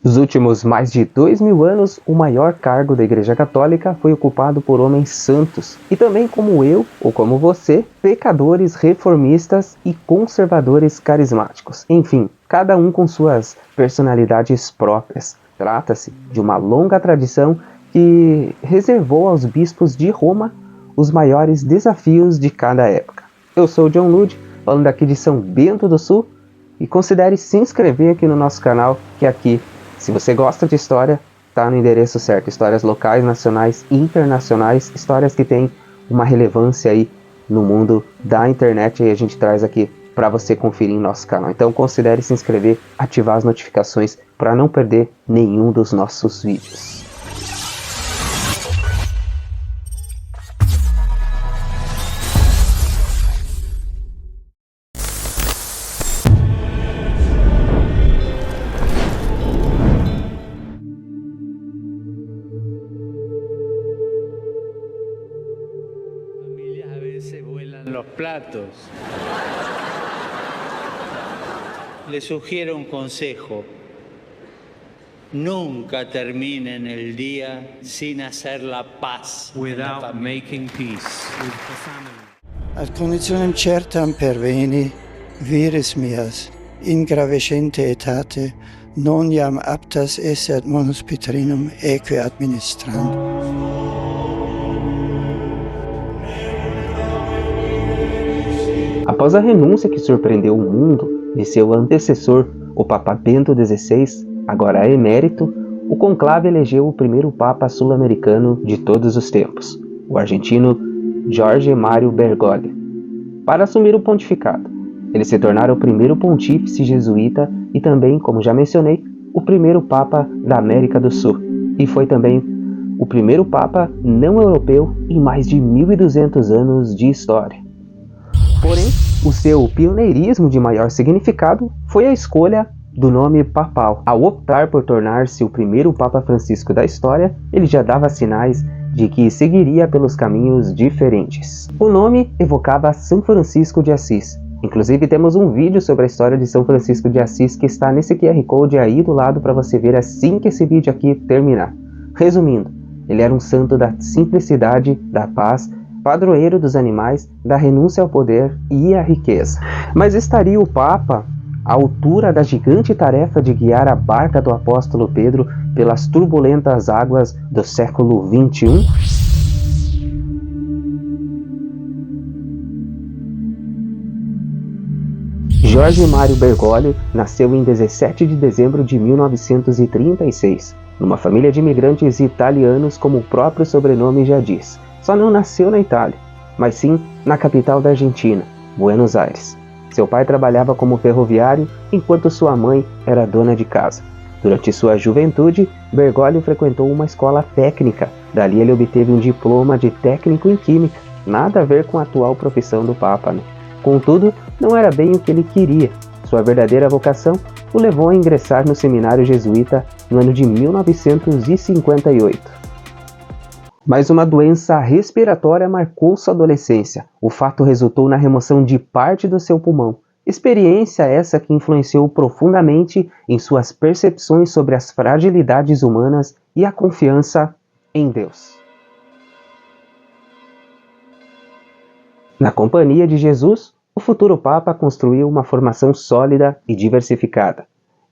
Nos últimos mais de 2000 anos, o maior cargo da Igreja Católica foi ocupado por homens santos, e também como eu, ou como você, pecadores reformistas e conservadores carismáticos. Enfim, cada um com suas personalidades próprias. Trata-se de uma longa tradição que reservou aos bispos de Roma os maiores desafios de cada época. Eu sou o John Lude, falando aqui de São Bento do Sul, e considere se inscrever aqui no nosso canal, que aqui, se você gosta de história, está no endereço certo. Histórias locais, nacionais e internacionais, histórias que têm uma relevância aí no mundo da internet, e a gente traz aqui para você conferir em nosso canal. Então considere se inscrever, ativar as notificações para não perder nenhum dos nossos vídeos. Los platos. Les sugiero un consejo. Nunca terminen el día sin hacer la paz. Without making peace with the family. Ad conditionem certam perveni, vires mias, in gravescente etate, non iam aptas esse ad monus Petrinum eque administrand. Após a renúncia que surpreendeu o mundo de seu antecessor, o Papa Bento XVI, agora emérito, o conclave elegeu o primeiro Papa sul-americano de todos os tempos, o argentino Jorge Mário Bergoglio, para assumir o pontificado. Ele se tornara o primeiro pontífice jesuíta e também, como já mencionei, o primeiro Papa da América do Sul, e foi também o primeiro Papa não europeu em mais de 1200 anos de história. Porém, o seu pioneirismo de maior significado foi a escolha do nome papal. Ao optar por tornar-se o primeiro Papa Francisco da história, ele já dava sinais de que seguiria pelos caminhos diferentes. O nome evocava São Francisco de Assis. Inclusive temos um vídeo sobre a história de São Francisco de Assis que está nesse QR Code aí do lado para você ver assim que esse vídeo aqui terminar. Resumindo, ele era um santo da simplicidade, da paz, padroeiro dos animais, da renúncia ao poder e à riqueza. Mas estaria o Papa à altura da gigante tarefa de guiar a barca do apóstolo Pedro pelas turbulentas águas do século XXI? Jorge Mário Bergoglio nasceu em 17 de dezembro de 1936, numa família de imigrantes italianos, como o próprio sobrenome já diz. Só não nasceu na Itália, mas sim na capital da Argentina, Buenos Aires. Seu pai trabalhava como ferroviário, enquanto sua mãe era dona de casa. Durante sua juventude, Bergoglio frequentou uma escola técnica. Dali ele obteve um diploma de técnico em química, nada a ver com a atual profissão do Papa, né? Contudo, não era bem o que ele queria. Sua verdadeira vocação o levou a ingressar no seminário jesuíta no ano de 1958. Mas uma doença respiratória marcou sua adolescência. O fato resultou na remoção de parte do seu pulmão. Experiência essa que influenciou profundamente em suas percepções sobre as fragilidades humanas e a confiança em Deus. Na companhia de Jesus, o futuro Papa construiu uma formação sólida e diversificada.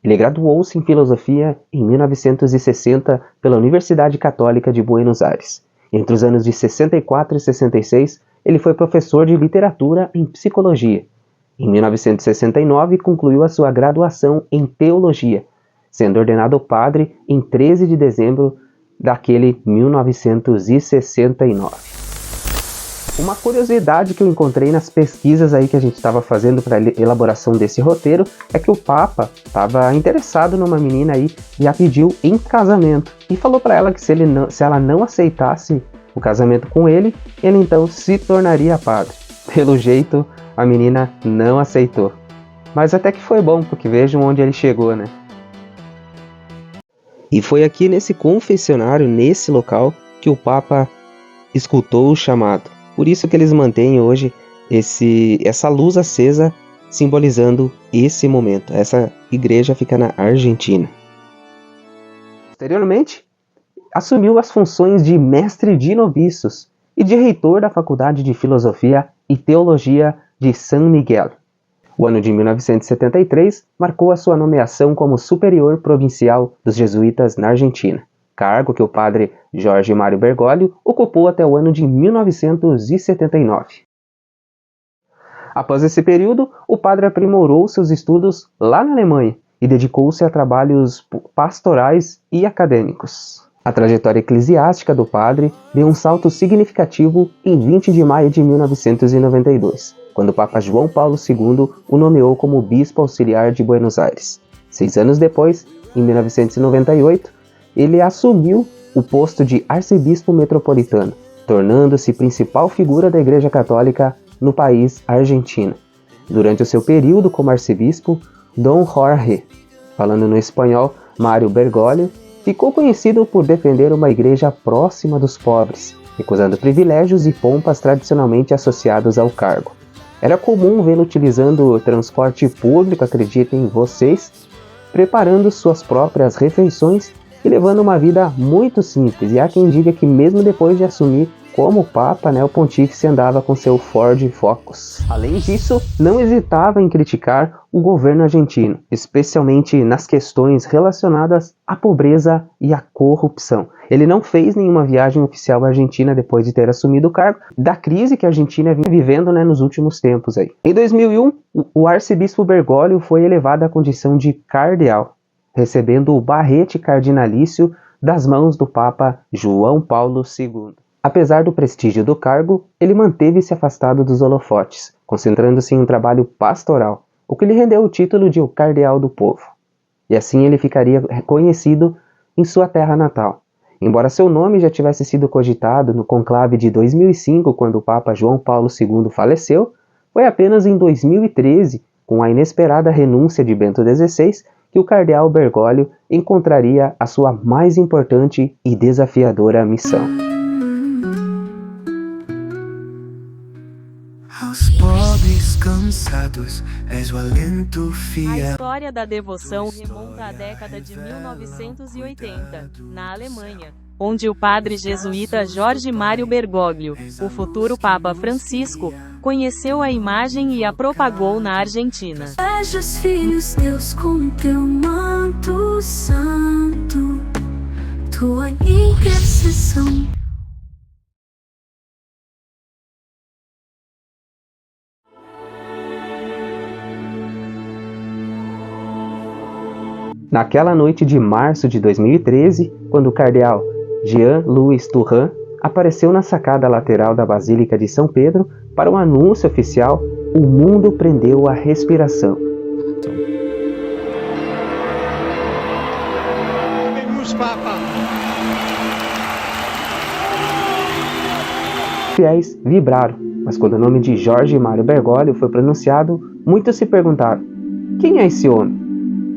Ele graduou-se em filosofia em 1960 pela Universidade Católica de Buenos Aires. Entre os anos de 64 e 66, ele foi professor de literatura em psicologia. Em 1969, concluiu a sua graduação em teologia, sendo ordenado padre em 13 de dezembro daquele 1969. Uma curiosidade que eu encontrei nas pesquisas aí que a gente estava fazendo para a elaboração desse roteiro é que o Papa estava interessado numa menina aí e a pediu em casamento. E falou para ela que se ela não aceitasse o casamento com ele, ele então se tornaria padre. Pelo jeito, a menina não aceitou. Mas até que foi bom, porque vejam onde ele chegou, né? E foi aqui nesse confessionário, nesse local, que o Papa escutou o chamado. Por isso que eles mantêm hoje essa luz acesa, simbolizando esse momento. Essa igreja fica na Argentina. Posteriormente, assumiu as funções de mestre de noviços e de reitor da Faculdade de Filosofia e Teologia de San Miguel. O ano de 1973 marcou a sua nomeação como superior provincial dos jesuítas na Argentina, cargo que o padre Jorge Mário Bergoglio ocupou até o ano de 1979. Após esse período, o padre aprimorou seus estudos lá na Alemanha e dedicou-se a trabalhos pastorais e acadêmicos. A trajetória eclesiástica do padre deu um salto significativo em 20 de maio de 1992, quando o Papa João Paulo II o nomeou como bispo auxiliar de Buenos Aires. 6 anos depois, em 1998, ele assumiu o posto de arcebispo metropolitano, tornando-se principal figura da Igreja Católica no país Argentina. Durante o seu período como arcebispo, Dom Jorge, falando no espanhol, Mário Bergoglio, ficou conhecido por defender uma igreja próxima dos pobres, recusando privilégios e pompas tradicionalmente associados ao cargo. Era comum vê-lo utilizando transporte público, acreditem vocês, preparando suas próprias refeições e levando uma vida muito simples. E há quem diga que mesmo depois de assumir como Papa, o pontífice andava com seu Ford Focus. Além disso, não hesitava em criticar o governo argentino, especialmente nas questões relacionadas à pobreza e à corrupção. Ele não fez nenhuma viagem oficial à Argentina depois de ter assumido o cargo, da crise que a Argentina vinha vivendo nos últimos tempos. Em 2001, o arcebispo Bergoglio foi elevado à condição de cardeal, recebendo o barrete cardinalício das mãos do Papa João Paulo II. Apesar do prestígio do cargo, ele manteve-se afastado dos holofotes, concentrando-se em um trabalho pastoral, o que lhe rendeu o título de o Cardeal do Povo. E assim ele ficaria reconhecido em sua terra natal. Embora seu nome já tivesse sido cogitado no conclave de 2005, quando o Papa João Paulo II faleceu, foi apenas em 2013, com a inesperada renúncia de Bento XVI, que o cardeal Bergoglio encontraria a sua mais importante e desafiadora missão. Aos pobres cansados, és o alento A fiel. história da devoção remonta à década de 1980, na Alemanha, onde o padre jesuíta Jorge Mário Bergoglio, o futuro Papa Francisco, conheceu a imagem e a propagou na Argentina. Protege os filhos teus com teu manto santo, tua intercessão. Naquela noite de março de 2013, quando o cardeal Jean-Louis Turhan apareceu na sacada lateral da Basílica de São Pedro para um anúncio oficial, o mundo prendeu a respiração. Os fiéis vibraram, mas quando o nome de Jorge Mário Bergoglio foi pronunciado, muitos se perguntaram: quem é esse homem?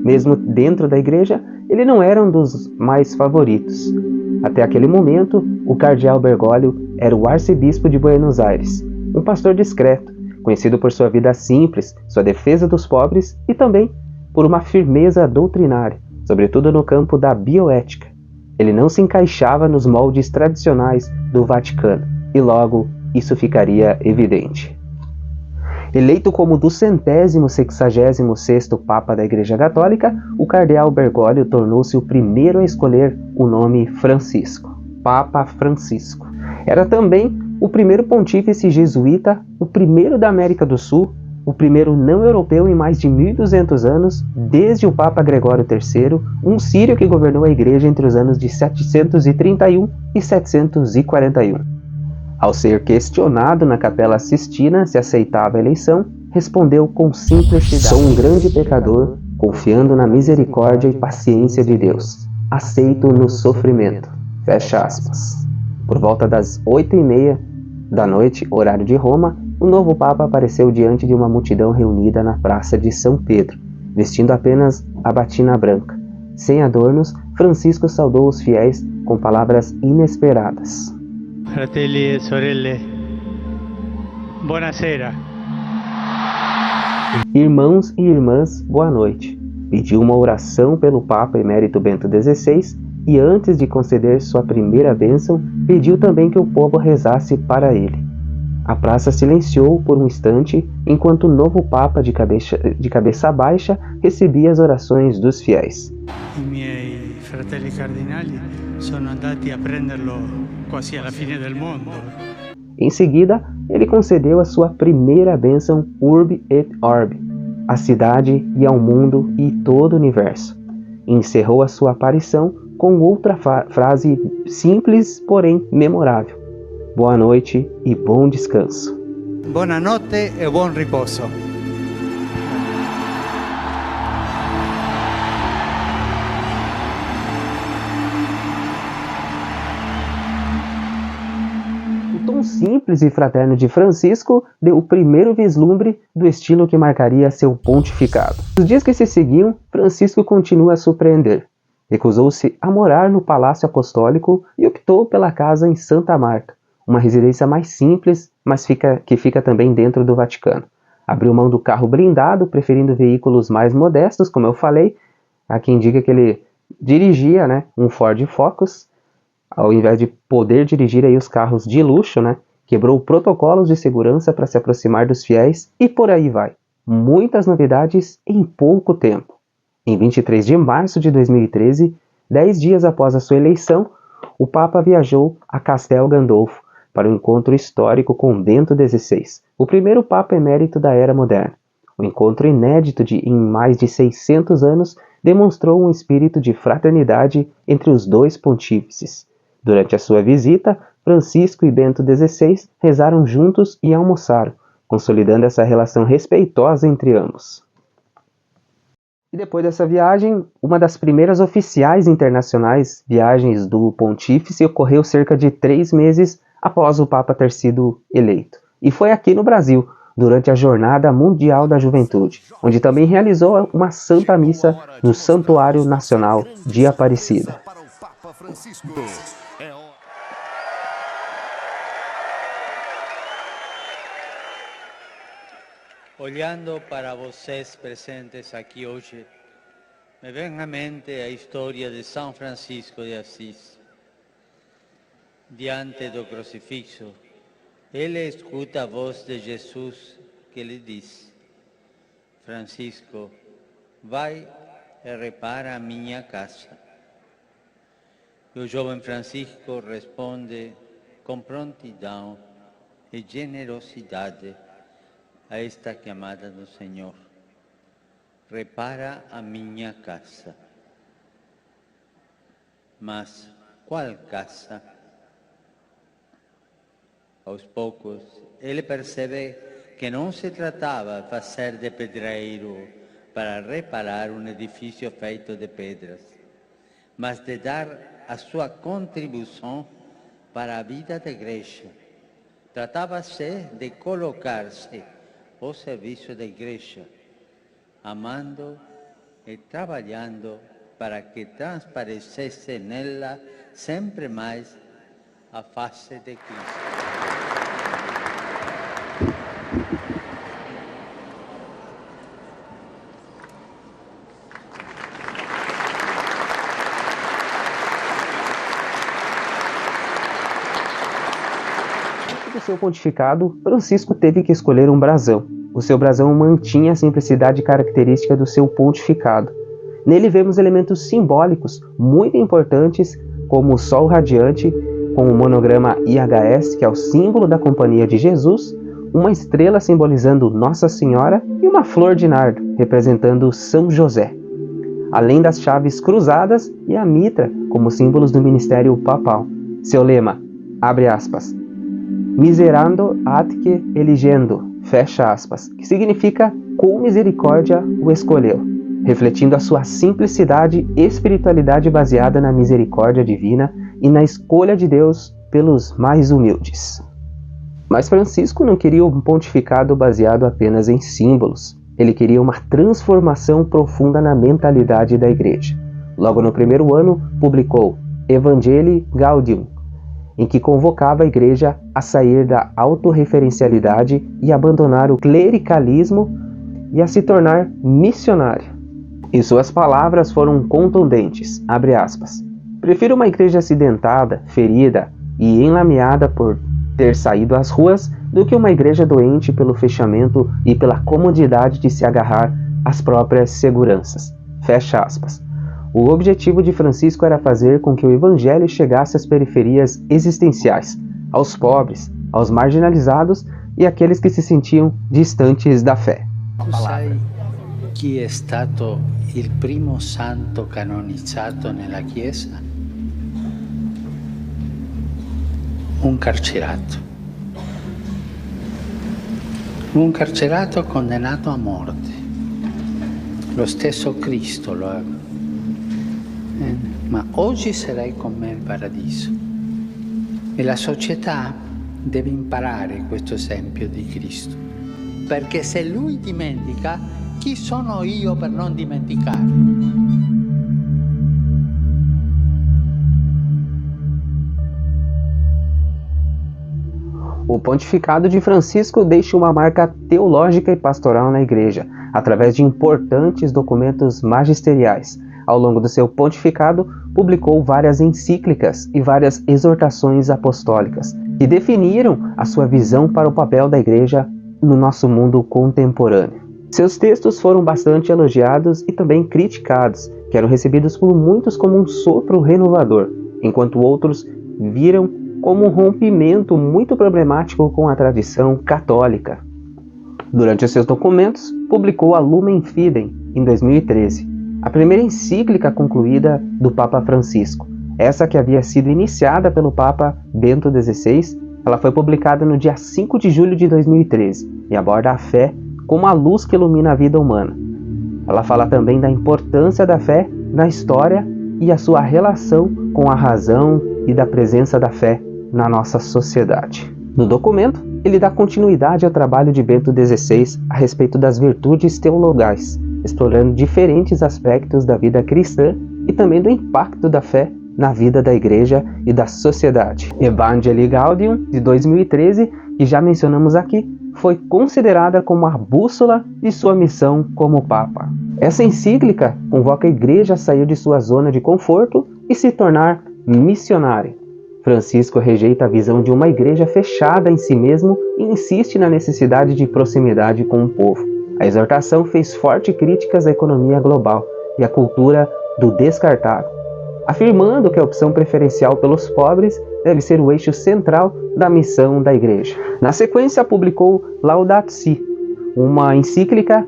Mesmo dentro da igreja, ele não era um dos mais favoritos. Até aquele momento, o cardeal Bergoglio era o arcebispo de Buenos Aires, um pastor discreto, conhecido por sua vida simples, sua defesa dos pobres e também por uma firmeza doutrinária, sobretudo no campo da bioética. Ele não se encaixava nos moldes tradicionais do Vaticano, e logo isso ficaria evidente. Eleito como 266º Papa da Igreja Católica, o cardeal Bergoglio tornou-se o primeiro a escolher o nome Francisco, Papa Francisco. Era também o primeiro pontífice jesuíta, o primeiro da América do Sul, o primeiro não europeu em mais de 1.200 anos, desde o Papa Gregório III, um sírio que governou a Igreja entre os anos de 731 e 741. Ao ser questionado na Capela Sistina se aceitava a eleição, respondeu com simplicidade: sou um grande pecador, confiando na misericórdia e paciência de Deus. Aceito no sofrimento. Fecha aspas. Por volta das 8h30 da noite, horário de Roma, o novo Papa apareceu diante de uma multidão reunida na Praça de São Pedro, vestindo apenas a batina branca. Sem adornos, Francisco saudou os fiéis com palavras inesperadas. Fratelli e sorelle, buonasera. Irmãos e irmãs, boa noite. Pediu uma oração pelo Papa Emérito Bento XVI e antes de conceder sua primeira bênção, pediu também que o povo rezasse para ele. A praça silenciou por um instante enquanto o novo Papa de cabeça baixa recebia as orações dos fiéis. I miei fratelli cardinali sono andati a prenderlo quasi alla fine del mondo. Em seguida, ele concedeu a sua primeira bênção Urbi et Orbi, à cidade e ao mundo e todo o universo. E encerrou a sua aparição com outra frase simples, porém memorável. Boa noite e bom descanso. Buonanotte e buon riposo. O tom simples e fraterno de Francisco deu o primeiro vislumbre do estilo que marcaria seu pontificado. Nos dias que se seguiam, Francisco continua a surpreender. Recusou-se a morar no Palácio Apostólico e optou pela casa em Santa Marta, uma residência mais simples, mas que fica também dentro do Vaticano. Abriu mão do carro blindado, preferindo veículos mais modestos, como eu falei. Há quem diga que ele dirigia, um Ford Focus, ao invés de poder dirigir aí os carros de luxo, quebrou protocolos de segurança para se aproximar dos fiéis e por aí vai. Muitas novidades em pouco tempo. Em 23 de março de 2013, 10 dias após a sua eleição, o Papa viajou a Castel Gandolfo para um encontro histórico com Bento XVI, o primeiro Papa emérito da Era Moderna. O encontro inédito em mais de 600 anos demonstrou um espírito de fraternidade entre os dois pontífices. Durante a sua visita, Francisco e Bento XVI rezaram juntos e almoçaram, consolidando essa relação respeitosa entre ambos. E depois dessa viagem, uma das primeiras oficiais internacionais viagens do pontífice ocorreu cerca de 3 meses após o Papa ter sido eleito. E foi aqui no Brasil, durante a Jornada Mundial da Juventude, onde também realizou uma Santa Missa no Santuário Nacional de Aparecida. Olhando para vocês presentes aqui hoje, me vem à mente a história de São Francisco de Assis. Diante do crucifixo, ele escuta a voz de Jesus que lhe diz: Francisco, vai e repara a minha casa. E o jovem Francisco responde com prontidão e generosidade a esta chamada do Senhor: repara a minha casa. Mas qual casa? Aos poucos, ele percebe que não se tratava de fazer de pedreiro para reparar um edifício feito de pedras, mas de dar a sua contribuição para a vida da igreja. Tratava-se de colocar-se ao serviço da igreja, amando e trabalhando para que transparecesse nela sempre mais a face de Cristo. Do seu pontificado, Francisco teve que escolher um brasão. O seu brasão mantinha a simplicidade característica do seu pontificado. Nele vemos elementos simbólicos muito importantes, como o sol radiante, com o monograma IHS, que é o símbolo da Companhia de Jesus, uma estrela simbolizando Nossa Senhora e uma flor de nardo, representando São José. Além das chaves cruzadas e a mitra, como símbolos do ministério papal. Seu lema, abre aspas, miserando atque eligendo, fecha aspas, que significa com misericórdia o escolheu, refletindo a sua simplicidade e espiritualidade baseada na misericórdia divina e na escolha de Deus pelos mais humildes. Mas Francisco não queria um pontificado baseado apenas em símbolos. Ele queria uma transformação profunda na mentalidade da igreja. Logo no primeiro ano, publicou Evangelii Gaudium, em que convocava a igreja a sair da autorreferencialidade e abandonar o clericalismo e a se tornar missionário. E suas palavras foram contundentes, abre aspas, Prefiro uma igreja acidentada, ferida e enlameada por ter saído às ruas do que uma igreja doente pelo fechamento e pela comodidade de se agarrar às próprias seguranças. Fecha aspas. O objetivo de Francisco era fazer com que o evangelho chegasse às periferias existenciais, aos pobres, aos marginalizados e àqueles que se sentiam distantes da fé. Tu sai chi è stato il primo santo canonizzato nella Chiesa? Un carcerato. Un carcerato condannato a morte. Lo stesso Cristo lo ha. Ma oggi sarai con me al paradiso. E la società deve imparare questo esempio di Cristo. Perché se Lui dimentica, chi sono io per non dimenticare? O pontificado de Francisco deixa uma marca teológica e pastoral na Igreja, através de importantes documentos magisteriais. Ao longo do seu pontificado, publicou várias encíclicas e várias exortações apostólicas, que definiram a sua visão para o papel da Igreja no nosso mundo contemporâneo. Seus textos foram bastante elogiados e também criticados, que eram recebidos por muitos como um sopro renovador, enquanto outros viram como um rompimento muito problemático com a tradição católica. Durante os seus documentos, publicou a Lumen Fidei em 2013, a primeira encíclica concluída do Papa Francisco. Essa que havia sido iniciada pelo Papa Bento XVI, ela foi publicada no dia 5 de julho de 2013 e aborda a fé como a luz que ilumina a vida humana. Ela fala também da importância da fé na história e a sua relação com a razão e da presença da fé na nossa sociedade. No documento, ele dá continuidade ao trabalho de Bento XVI a respeito das virtudes teologais, explorando diferentes aspectos da vida cristã e também do impacto da fé na vida da Igreja e da sociedade. Evangelii Gaudium, de 2013, que já mencionamos aqui, foi considerada como a bússola de sua missão como Papa. Essa encíclica convoca a Igreja a sair de sua zona de conforto e se tornar missionária. Francisco rejeita a visão de uma igreja fechada em si mesmo e insiste na necessidade de proximidade com o povo. A exortação fez fortes críticas à economia global e à cultura do descartável, afirmando que a opção preferencial pelos pobres deve ser o eixo central da missão da igreja. Na sequência, publicou Laudato Si, uma encíclica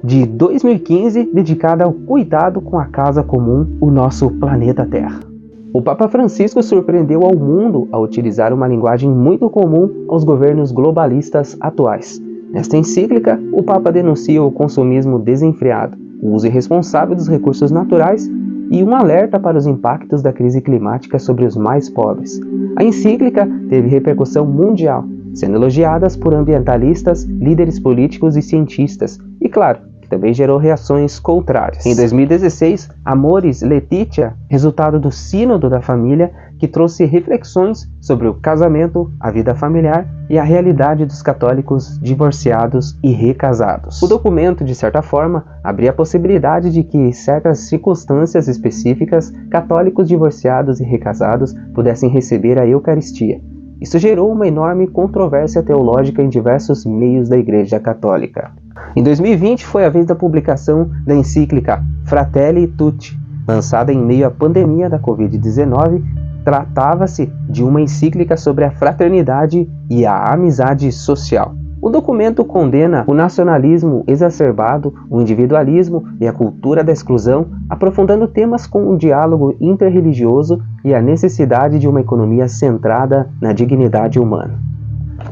de 2015 dedicada ao cuidado com a casa comum, o nosso planeta Terra. O Papa Francisco surpreendeu ao mundo ao utilizar uma linguagem muito comum aos governos globalistas atuais. Nesta encíclica, o Papa denuncia o consumismo desenfreado, o uso irresponsável dos recursos naturais e um alerta para os impactos da crise climática sobre os mais pobres. A encíclica teve repercussão mundial, sendo elogiadas por ambientalistas, líderes políticos e cientistas, e claro, também gerou reações contrárias. Em 2016, Amoris Laetitia, resultado do Sínodo da Família, que trouxe reflexões sobre o casamento, a vida familiar e a realidade dos católicos divorciados e recasados. O documento, de certa forma, abria a possibilidade de que, em certas circunstâncias específicas, católicos divorciados e recasados pudessem receber a Eucaristia. Isso gerou uma enorme controvérsia teológica em diversos meios da Igreja Católica. Em 2020 foi a vez da publicação da encíclica Fratelli Tutti, lançada em meio à pandemia da Covid-19. Tratava-se de uma encíclica sobre a fraternidade e a amizade social. O documento condena o nacionalismo exacerbado, o individualismo e a cultura da exclusão, aprofundando temas como o diálogo interreligioso e a necessidade de uma economia centrada na dignidade humana.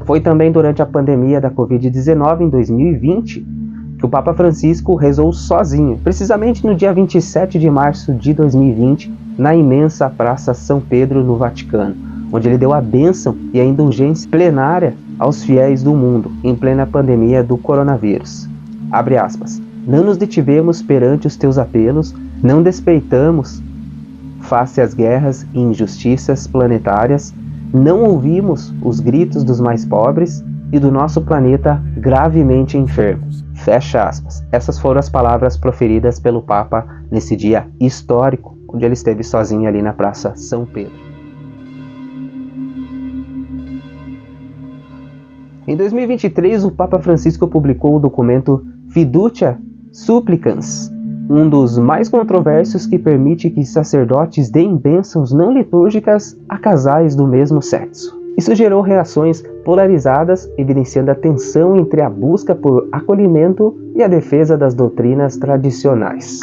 Foi também durante a pandemia da Covid-19, em 2020, que o Papa Francisco rezou sozinho, precisamente no dia 27 de março de 2020, na imensa Praça São Pedro, no Vaticano, onde ele deu a bênção e a indulgência plenária aos fiéis do mundo, em plena pandemia do coronavírus. Abre aspas. Não nos detivemos perante os teus apelos, não despeitamos face às guerras e injustiças planetárias, não ouvimos os gritos dos mais pobres e do nosso planeta gravemente enfermo. Fecha aspas. Essas foram as palavras proferidas pelo Papa nesse dia histórico, onde ele esteve sozinho ali na Praça São Pedro. Em 2023, o Papa Francisco publicou o documento Fiducia Supplicans, um dos mais controversos que permite que sacerdotes deem bênçãos não litúrgicas a casais do mesmo sexo. Isso gerou reações polarizadas, evidenciando a tensão entre a busca por acolhimento e a defesa das doutrinas tradicionais.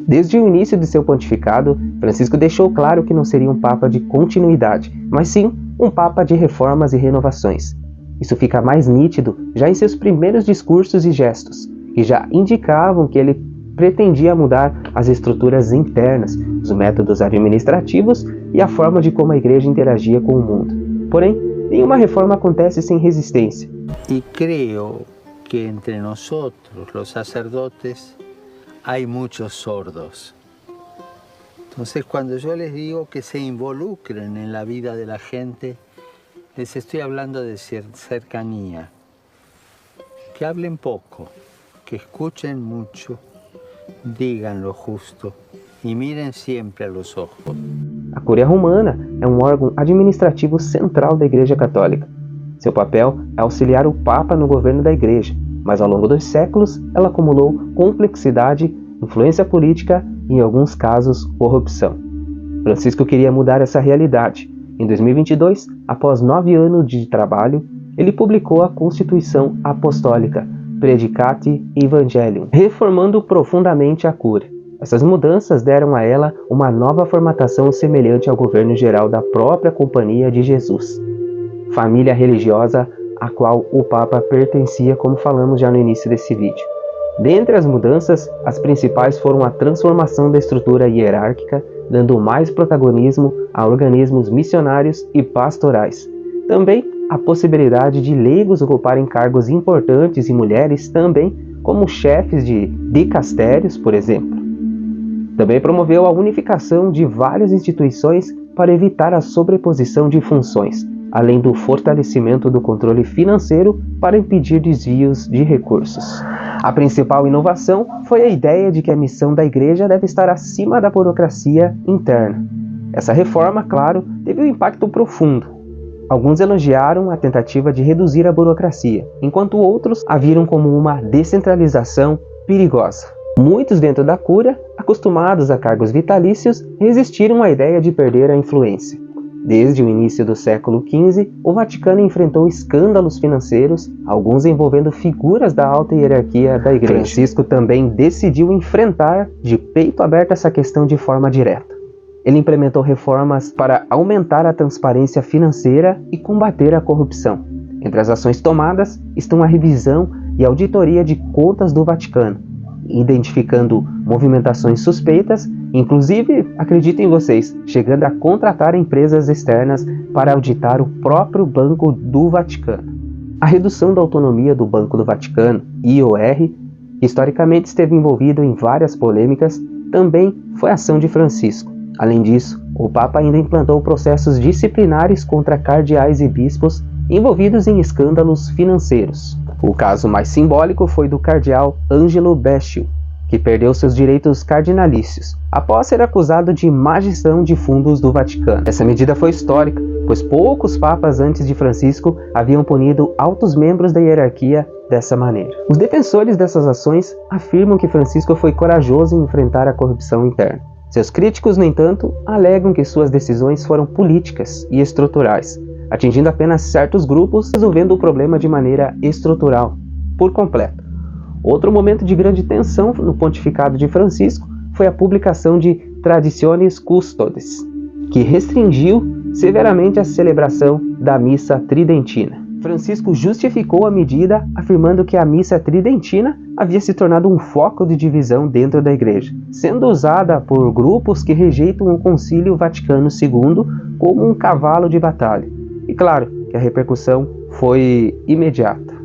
Desde o início de seu pontificado, Francisco deixou claro que não seria um papa de continuidade, mas sim um papa de reformas e renovações. Isso fica mais nítido já em seus primeiros discursos e gestos, que já indicavam que ele pretendia mudar as estruturas internas, os métodos administrativos e a forma de como a igreja interagia com o mundo. Porém, nenhuma reforma acontece sem resistência. E creio que entre nós, os sacerdotes, há muitos sordos. Então, quando eu les digo que se involucren en la vida de la gente, les estoy hablando de cercanía. Que hablen poco, que escuchen mucho, digan lo justo y miren siempre a los ojos. A Cúria Romana é um órgão administrativo central da Igreja Católica. Seu papel é auxiliar o Papa no governo da Igreja, mas ao longo dos séculos ela acumulou complexidade, influência política e, em alguns casos, corrupção. Francisco queria mudar essa realidade. Em 2022, após 9 anos de trabalho, ele publicou a Constituição Apostólica Predicati Evangelium, reformando profundamente a Cúria. Essas mudanças deram a ela uma nova formatação semelhante ao governo geral da própria Companhia de Jesus, família religiosa a qual o Papa pertencia, como falamos já no início desse vídeo. Dentre as mudanças, as principais foram a transformação da estrutura hierárquica, dando mais protagonismo a organismos missionários e pastorais. Também a possibilidade de leigos ocuparem cargos importantes e mulheres também, como chefes de dicastérios, por exemplo. Também promoveu a unificação de várias instituições para evitar a sobreposição de funções, além do fortalecimento do controle financeiro para impedir desvios de recursos. A principal inovação foi a ideia de que a missão da Igreja deve estar acima da burocracia interna. Essa reforma, claro, teve um impacto profundo. Alguns elogiaram a tentativa de reduzir a burocracia, enquanto outros a viram como uma descentralização perigosa. Muitos dentro da Cúria, acostumados a cargos vitalícios, resistiram à ideia de perder a influência. Desde o início do século XV, o Vaticano enfrentou escândalos financeiros, alguns envolvendo figuras da alta hierarquia da Igreja. Francisco também decidiu enfrentar de peito aberto essa questão de forma direta. Ele implementou reformas para aumentar a transparência financeira e combater a corrupção. Entre as ações tomadas estão a revisão e auditoria de contas do Vaticano, identificando movimentações suspeitas, inclusive, acreditem vocês, chegando a contratar empresas externas para auditar o próprio Banco do Vaticano. A redução da autonomia do Banco do Vaticano, IOR, que historicamente esteve envolvido em várias polêmicas, também foi ação de Francisco. Além disso, o Papa ainda implantou processos disciplinares contra cardeais e bispos envolvidos em escândalos financeiros. O caso mais simbólico foi do cardeal Angelo Becciu, que perdeu seus direitos cardinalícios, após ser acusado de má gestão de fundos do Vaticano. Essa medida foi histórica, pois poucos papas antes de Francisco haviam punido altos membros da hierarquia dessa maneira. Os defensores dessas ações afirmam que Francisco foi corajoso em enfrentar a corrupção interna. Seus críticos, no entanto, alegam que suas decisões foram políticas e estruturais, atingindo apenas certos grupos, resolvendo o problema de maneira estrutural, por completo. Outro momento de grande tensão no pontificado de Francisco foi a publicação de Traditionis Custodes, que restringiu severamente a celebração da missa tridentina. Francisco justificou a medida afirmando que a missa tridentina havia se tornado um foco de divisão dentro da igreja, sendo usada por grupos que rejeitam o Concílio Vaticano II como um cavalo de batalha. E claro que a repercussão foi imediata.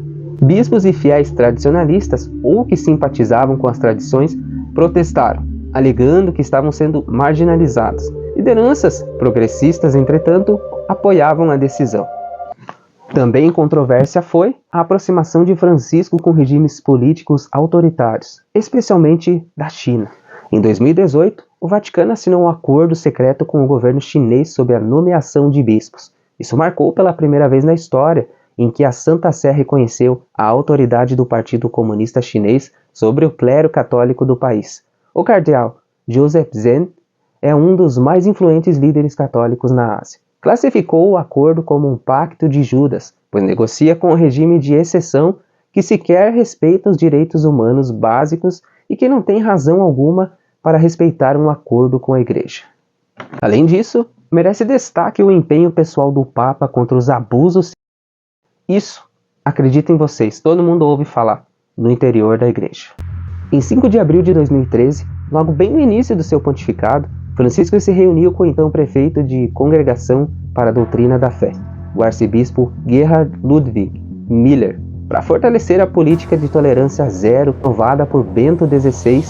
Bispos e fiéis tradicionalistas, ou que simpatizavam com as tradições, protestaram, alegando que estavam sendo marginalizados. Lideranças progressistas, entretanto, apoiavam a decisão. Também controvérsia foi a aproximação de Francisco com regimes políticos autoritários, especialmente da China. Em 2018, o Vaticano assinou um acordo secreto com o governo chinês sobre a nomeação de bispos. Isso marcou pela primeira vez na história em que a Santa Sé reconheceu a autoridade do Partido Comunista Chinês sobre o clero católico do país. O cardeal Joseph Zen é um dos mais influentes líderes católicos na Ásia. Classificou o acordo como um pacto de Judas, pois negocia com um regime de exceção que sequer respeita os direitos humanos básicos e que não tem razão alguma para respeitar um acordo com a Igreja. Além disso, merece destaque o empenho pessoal do Papa contra os abusos. Isso, acreditem vocês, todo mundo ouve falar, no interior da Igreja. Em 5 de abril de 2013, logo bem no início do seu pontificado, Francisco se reuniu com o então prefeito de Congregação para a Doutrina da Fé, o arcebispo Gerhard Ludwig Miller, para fortalecer a política de tolerância zero provada por Bento XVI.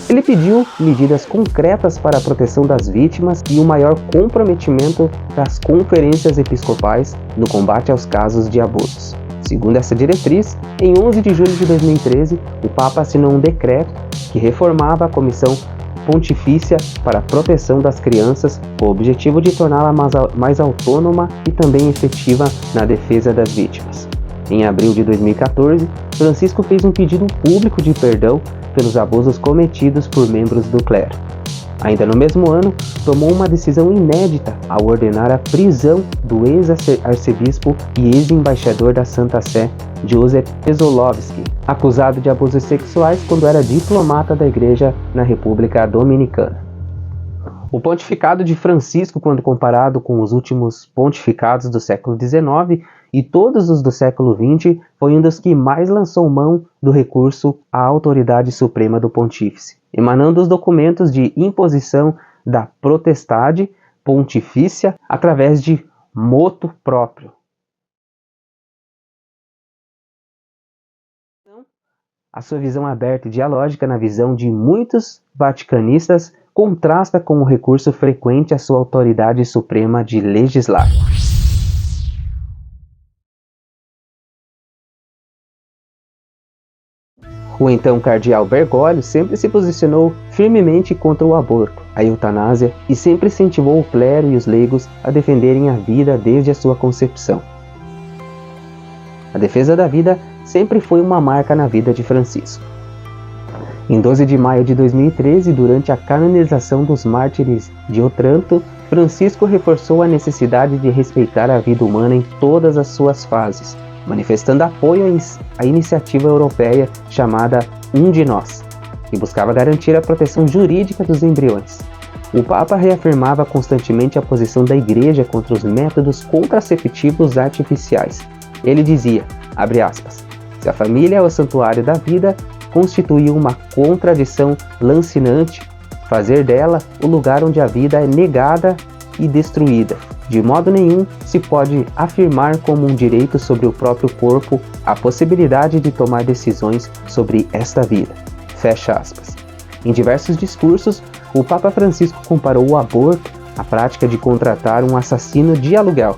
Ele pediu medidas concretas para a proteção das vítimas e um maior comprometimento das conferências episcopais no combate aos casos de abusos. Segundo essa diretriz, em 11 de julho de 2013, o Papa assinou um decreto que reformava a Comissão Pontifícia para a Proteção das Crianças, com o objetivo de torná-la mais autônoma e também efetiva na defesa das vítimas. Em abril de 2014, Francisco fez um pedido público de perdão pelos abusos cometidos por membros do clero. Ainda no mesmo ano, tomou uma decisão inédita ao ordenar a prisão do ex-arcebispo e ex-embaixador da Santa Sé, Joseph Pesolowski, acusado de abusos sexuais quando era diplomata da Igreja na República Dominicana. O pontificado de Francisco, quando comparado com os últimos pontificados do século XIX e todos os do século XX, foi um dos que mais lançou mão do recurso à autoridade suprema do pontífice, emanando os documentos de imposição da potestade pontifícia através de motu próprio. A sua visão aberta e dialógica na visão de muitos vaticanistas contrasta com o recurso frequente à sua autoridade suprema de legislar. O então cardeal Bergoglio sempre se posicionou firmemente contra o aborto, a eutanásia e sempre incentivou o clero e os leigos a defenderem a vida desde a sua concepção. A defesa da vida sempre foi uma marca na vida de Francisco. Em 12 de maio de 2013, durante a canonização dos mártires de Otranto, Francisco reforçou a necessidade de respeitar a vida humana em todas as suas fases, manifestando apoio à iniciativa europeia chamada Um de Nós, que buscava garantir a proteção jurídica dos embriões. O Papa reafirmava constantemente a posição da Igreja contra os métodos contraceptivos artificiais. Ele dizia, abre aspas, se a família é o santuário da vida, constitui uma contradição lancinante fazer dela o lugar onde a vida é negada e destruída. De modo nenhum se pode afirmar como um direito sobre o próprio corpo a possibilidade de tomar decisões sobre esta vida. Fecha aspas. Em diversos discursos, o Papa Francisco comparou o aborto à prática de contratar um assassino de aluguel.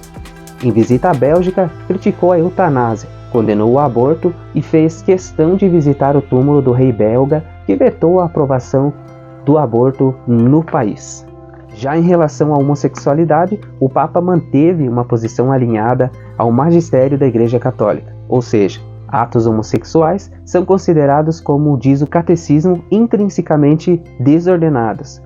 Em visita à Bélgica, criticou a eutanásia, condenou o aborto e fez questão de visitar o túmulo do rei belga que vetou a aprovação do aborto no país. Já em relação à homossexualidade, o Papa manteve uma posição alinhada ao magistério da Igreja Católica, ou seja, atos homossexuais são considerados, como diz o catecismo, intrinsecamente desordenados,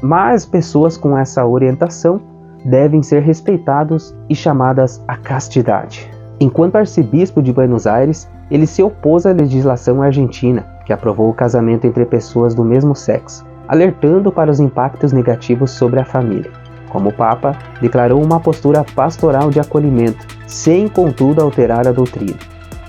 mas pessoas com essa orientação devem ser respeitados e chamadas à castidade. Enquanto arcebispo de Buenos Aires, ele se opôs à legislação argentina, que aprovou o casamento entre pessoas do mesmo sexo, alertando para os impactos negativos sobre a família. Como Papa, declarou uma postura pastoral de acolhimento, sem contudo alterar a doutrina.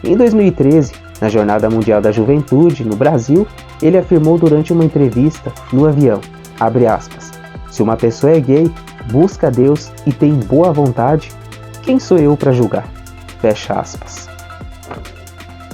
Em 2013, na Jornada Mundial da Juventude, no Brasil, ele afirmou durante uma entrevista no avião, abre aspas, se uma pessoa é gay, busca Deus e tem boa vontade, quem sou eu para julgar? Fecha aspas.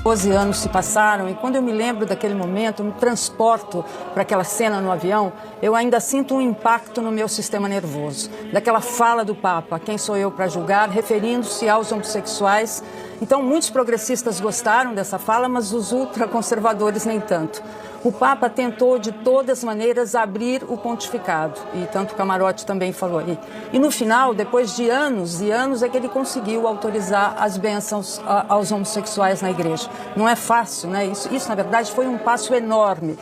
12 anos se passaram e quando eu me lembro daquele momento, eu me transporto para aquela cena no avião, eu ainda sinto um impacto no meu sistema nervoso. Daquela fala do Papa, quem sou eu para julgar, referindo-se aos homossexuais. Então, muitos progressistas gostaram dessa fala, mas os ultraconservadores nem tanto. O Papa tentou, de todas as maneiras, abrir o pontificado, e tanto o Camarote também falou aí. E no final, depois de anos e anos, é que ele conseguiu autorizar as bênçãos aos homossexuais na igreja. Não é fácil, né? Isso, na verdade, foi um passo enorme.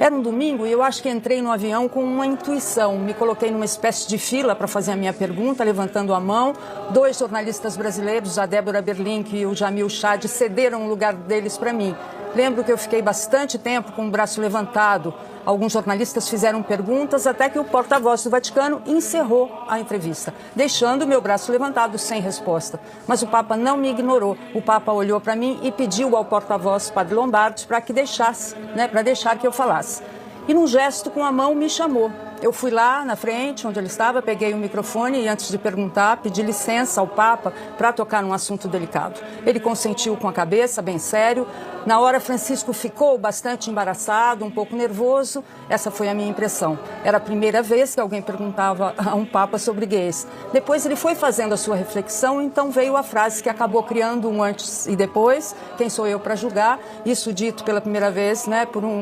Era um domingo e eu acho que entrei no avião com uma intuição. Me coloquei numa espécie de fila para fazer a minha pergunta, levantando a mão. 2 jornalistas brasileiros, a Débora Berlink e o Jamil Chad, cederam o lugar deles para mim. Lembro que eu fiquei bastante tempo com o braço levantado. Alguns jornalistas fizeram perguntas até que o porta-voz do Vaticano encerrou a entrevista, deixando o meu braço levantado sem resposta. Mas o Papa não me ignorou. O Papa olhou para mim e pediu ao porta-voz, Padre Lombardi, para que deixasse, para deixar que eu falasse. E num gesto com a mão me chamou. Eu fui lá na frente, onde ele estava, peguei o microfone e antes de perguntar, pedi licença ao Papa para tocar num assunto delicado. Ele consentiu com a cabeça, bem sério. Na hora, Francisco ficou bastante embaraçado, um pouco nervoso. Essa foi a minha impressão. Era a primeira vez que alguém perguntava a um Papa sobre gays. Depois ele foi fazendo a sua reflexão, então veio a frase que acabou criando um antes e depois. Quem sou eu para julgar? Isso dito pela primeira vez,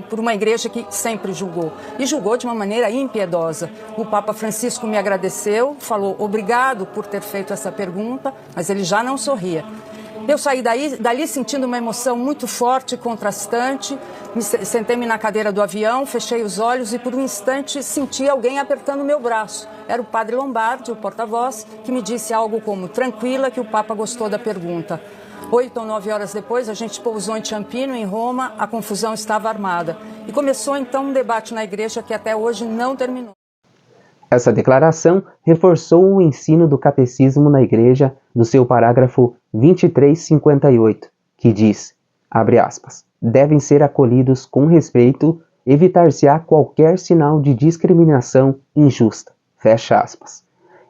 por uma igreja que sempre julgou. E julgou de uma maneira impiedosa. O Papa Francisco me agradeceu, falou obrigado por ter feito essa pergunta, mas ele já não sorria. Eu saí dali sentindo uma emoção muito forte e contrastante. Sentei-me na cadeira do avião, fechei os olhos e por um instante senti alguém apertando meu braço. Era o Padre Lombardi, o porta-voz, que me disse algo como tranquila, que o Papa gostou da pergunta. 8 ou 9 horas depois, a gente pousou em Ciampino, em Roma, a confusão estava armada. E começou então um debate na igreja que até hoje não terminou. Essa declaração reforçou o ensino do catecismo na igreja no seu parágrafo 2358, que diz, abre aspas, devem ser acolhidos com respeito, evitar-se-á qualquer sinal de discriminação injusta, fecha aspas.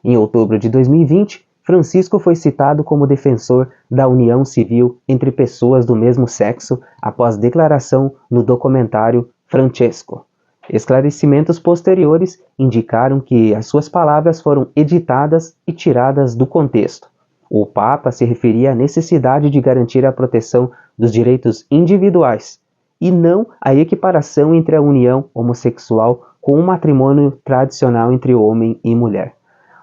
Em outubro de 2020, Francisco foi citado como defensor da união civil entre pessoas do mesmo sexo após declaração no documentário Francesco. Esclarecimentos posteriores indicaram que as suas palavras foram editadas e tiradas do contexto. O Papa se referia à necessidade de garantir a proteção dos direitos individuais e não à equiparação entre a união homossexual com o matrimônio tradicional entre homem e mulher.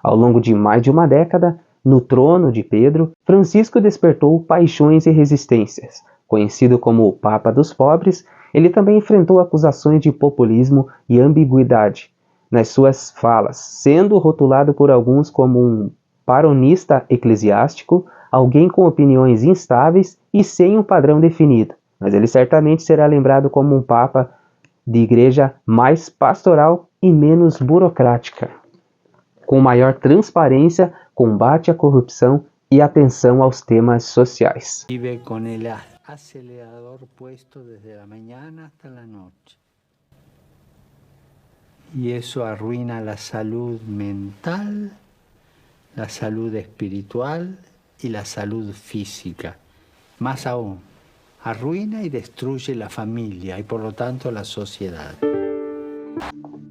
Ao longo de mais de uma década, no trono de Pedro, Francisco despertou paixões e resistências. Conhecido como o Papa dos Pobres, ele também enfrentou acusações de populismo e ambiguidade nas suas falas, sendo rotulado por alguns como um paronista eclesiástico, alguém com opiniões instáveis e sem um padrão definido. Mas ele certamente será lembrado como um Papa de igreja mais pastoral e menos burocrática, com maior transparência, combate à corrupção e atenção aos temas sociais. Vive com el acelerador puesto desde la mañana hasta la noche. Y eso arruina la salud mental, la salud espiritual y la salud física. Más aún, arruina y destruye la familia y por lo tanto la sociedad.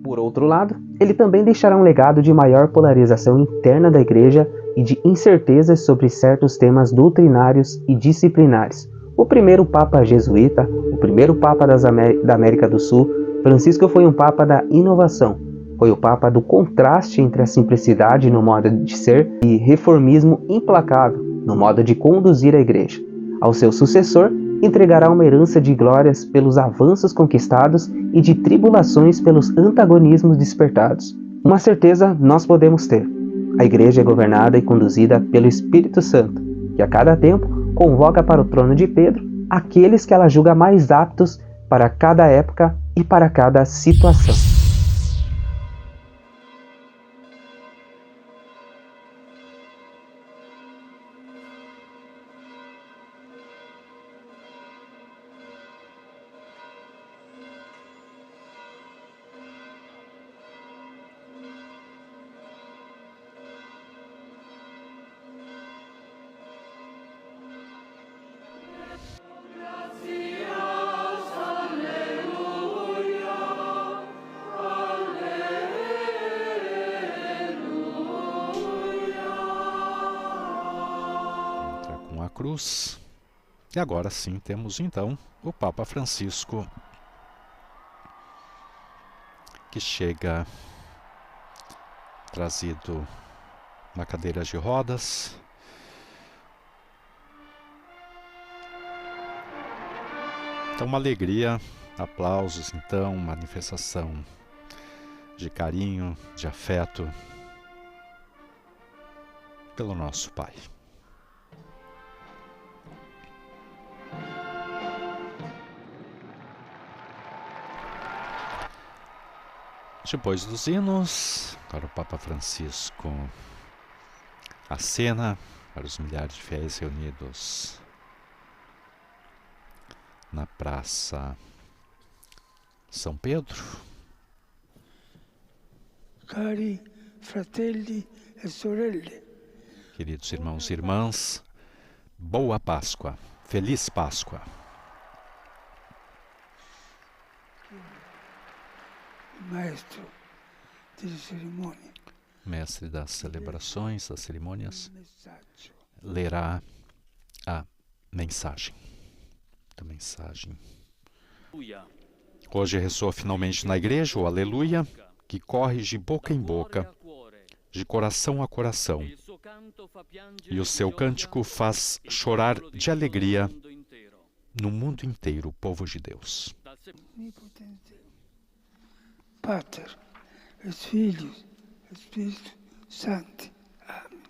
Por outro lado, ele também deixará um legado de maior polarização interna da igreja e de incertezas sobre certos temas doutrinários e disciplinares. O primeiro Papa jesuíta, o primeiro Papa da América do Sul, Francisco foi um Papa da inovação. Foi o Papa do contraste entre a simplicidade no modo de ser e reformismo implacável no modo de conduzir a igreja. Ao seu sucessor, entregará uma herança de glórias pelos avanços conquistados e de tribulações pelos antagonismos despertados. Uma certeza nós podemos ter. A igreja é governada e conduzida pelo Espírito Santo, que a cada tempo convoca para o trono de Pedro aqueles que ela julga mais aptos para cada época e para cada situação. cruz. E agora sim temos então o Papa Francisco, que chega trazido uma cadeira de rodas. Então uma alegria, aplausos então, manifestação de carinho, de afeto pelo nosso Pai. Depois dos hinos, agora o Papa Francisco acena para os milhares de fiéis reunidos na Praça São Pedro. Cari fratelli e sorelle. Queridos irmãos e irmãs, boa Páscoa, feliz Páscoa. Mestre das celebrações, das cerimônias, lerá a mensagem. A mensagem. Hoje ressoa finalmente na igreja o Aleluia, que corre de boca em boca, de coração a coração, e o seu cântico faz chorar de alegria no mundo inteiro o povo de Deus. Pater, et Filius, et Spiritus Sancti. Amém.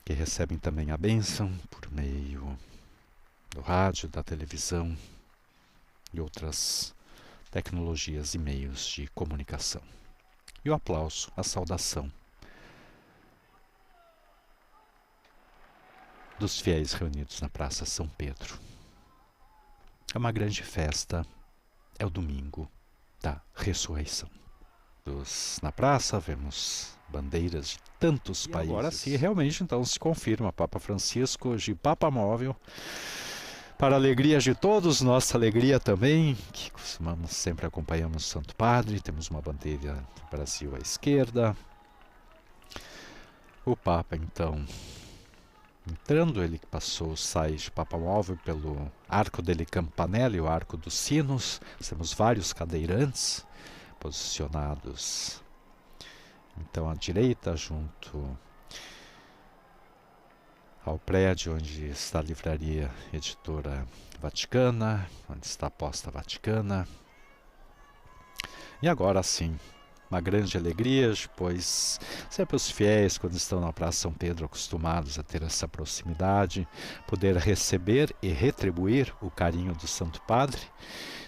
Que recebem também a bênção por meio do rádio, da televisão e outras tecnologias e meios de comunicação. E o aplauso, a saudação dos fiéis reunidos na Praça São Pedro. É uma grande festa, é o domingo da ressurreição. Na praça vemos bandeiras de tantos países. Agora sim, realmente então se confirma Papa Francisco de Papa Móvel, para a alegria de todos, nossa alegria também, que costumamos sempre acompanhamos o Santo Padre. Temos uma bandeira do Brasil à esquerda. O Papa então entrando, ele passou, sai de Papa Móvel pelo Arco delle Campanelle, o Arco dos Sinos. Temos vários cadeirantes posicionados então à direita, junto ao prédio onde está a livraria Editora Vaticana, onde está a Posta Vaticana. E agora sim, uma grande alegria, pois sempre os fiéis, quando estão na Praça São Pedro, acostumados a ter essa proximidade, poder receber e retribuir o carinho do Santo Padre.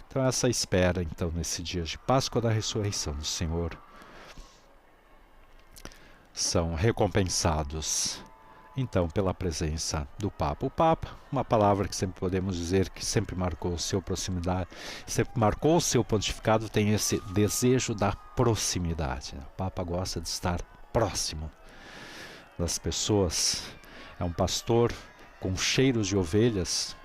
Então essa espera, então, nesse dia de Páscoa da Ressurreição do Senhor, são recompensados, então, pela presença do Papa. O Papa, uma palavra que sempre podemos dizer que sempre marcou sua proximidade, sempre marcou o seu pontificado, tem esse desejo da proximidade. O Papa gosta de estar próximo das pessoas. É um pastor com cheiro de ovelhas.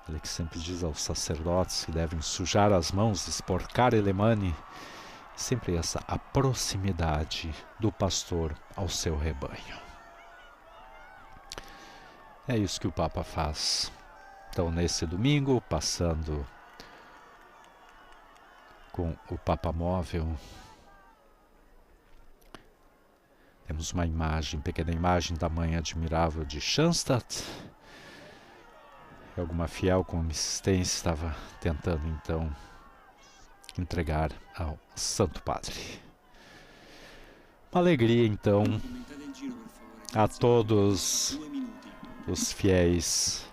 Ele que sempre diz aos sacerdotes que devem sujar as mãos, esporcar elemani, sempre a proximidade do pastor ao seu rebanho. É isso que o Papa faz. Então, nesse domingo, passando com o Papa Móvel, temos uma imagem, pequena imagem da Mãe Admirável de Schanstatt. Alguma fiel com insistência estava tentando, então, entregar ao Santo Padre. Uma alegria, então, a todos os fiéis.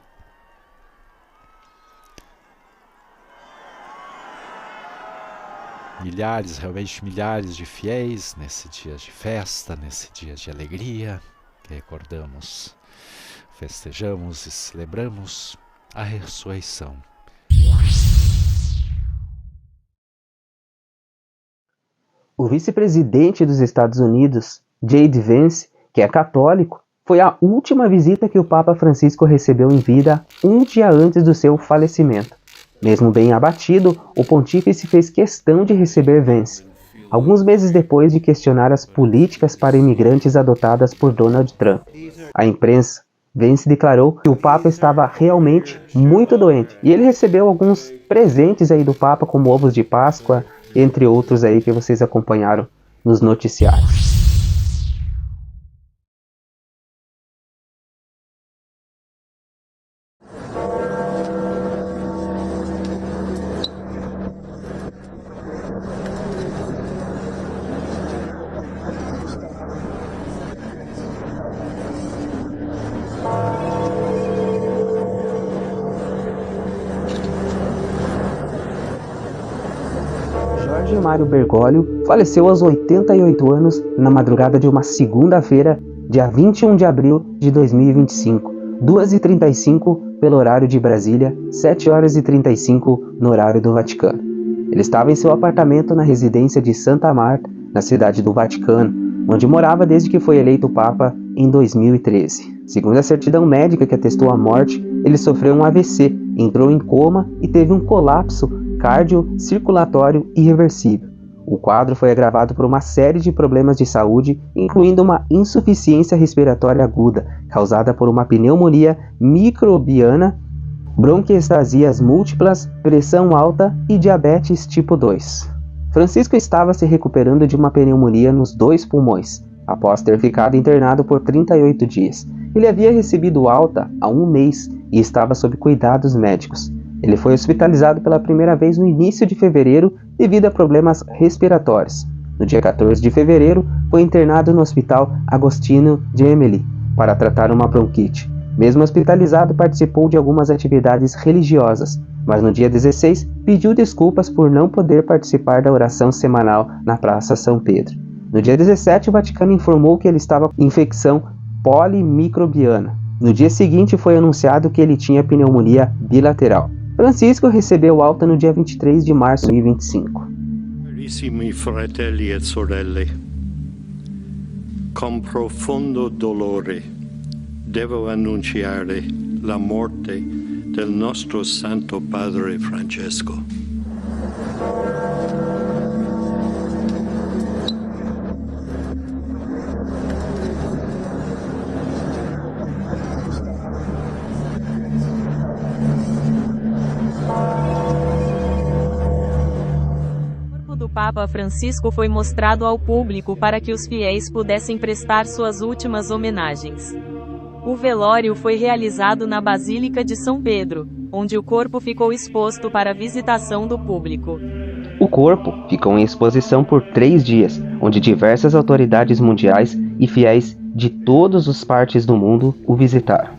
Milhares, realmente milhares de fiéis nesse dia de festa, nesse dia de alegria, que recordamos, festejamos e celebramos a ressurreição. O vice-presidente dos Estados Unidos, J.D. Vance, que é católico, foi a última visita que o Papa Francisco recebeu em vida um dia antes do seu falecimento. Mesmo bem abatido, o pontífice fez questão de receber Vance. alguns meses depois de questionar as políticas para imigrantes adotadas por Donald Trump. A imprensa Vence declarou que o Papa estava realmente muito doente, e ele recebeu alguns presentes aí do Papa, como ovos de Páscoa, entre outros aí que vocês acompanharam nos noticiários. Jorge Mário Bergoglio faleceu aos 88 anos na madrugada de uma segunda-feira, dia 21 de abril de 2025, 2h35 pelo horário de Brasília, 7h35 no horário do Vaticano. Ele estava em seu apartamento na residência de Santa Marta, na cidade do Vaticano, onde morava desde que foi eleito Papa em 2013. Segundo a certidão médica que atestou a morte, ele sofreu um AVC, entrou em coma e teve um colapso cardiocirculatório irreversível. O quadro foi agravado por uma série de problemas de saúde, incluindo uma insuficiência respiratória aguda, causada por uma pneumonia microbiana, bronquiectasias múltiplas, pressão alta e diabetes tipo 2. Francisco estava se recuperando de uma pneumonia nos 2 pulmões, após ter ficado internado por 38 dias. Ele havia recebido alta há 1 mês e estava sob cuidados médicos. Ele foi hospitalizado pela primeira vez no início de fevereiro devido a problemas respiratórios. No dia 14 de fevereiro, foi internado no Hospital Agostino Gemelli para tratar uma bronquite. Mesmo hospitalizado, participou de algumas atividades religiosas, mas no dia 16 pediu desculpas por não poder participar da oração semanal na Praça São Pedro. No dia 17, o Vaticano informou que ele estava com infecção polimicrobiana. No dia seguinte, foi anunciado que ele tinha pneumonia bilateral. Francisco recebeu alta no dia 23 de março de 2025. Carissimi fratelli e sorelle, con profondo dolore devo annunciare la morte del nostro Santo Padre Francesco. O Papa Francisco foi mostrado ao público para que os fiéis pudessem prestar suas últimas homenagens. O velório foi realizado na Basílica de São Pedro, onde o corpo ficou exposto para visitação do público. O corpo ficou em exposição por 3 dias, onde diversas autoridades mundiais e fiéis de todas as partes do mundo o visitaram.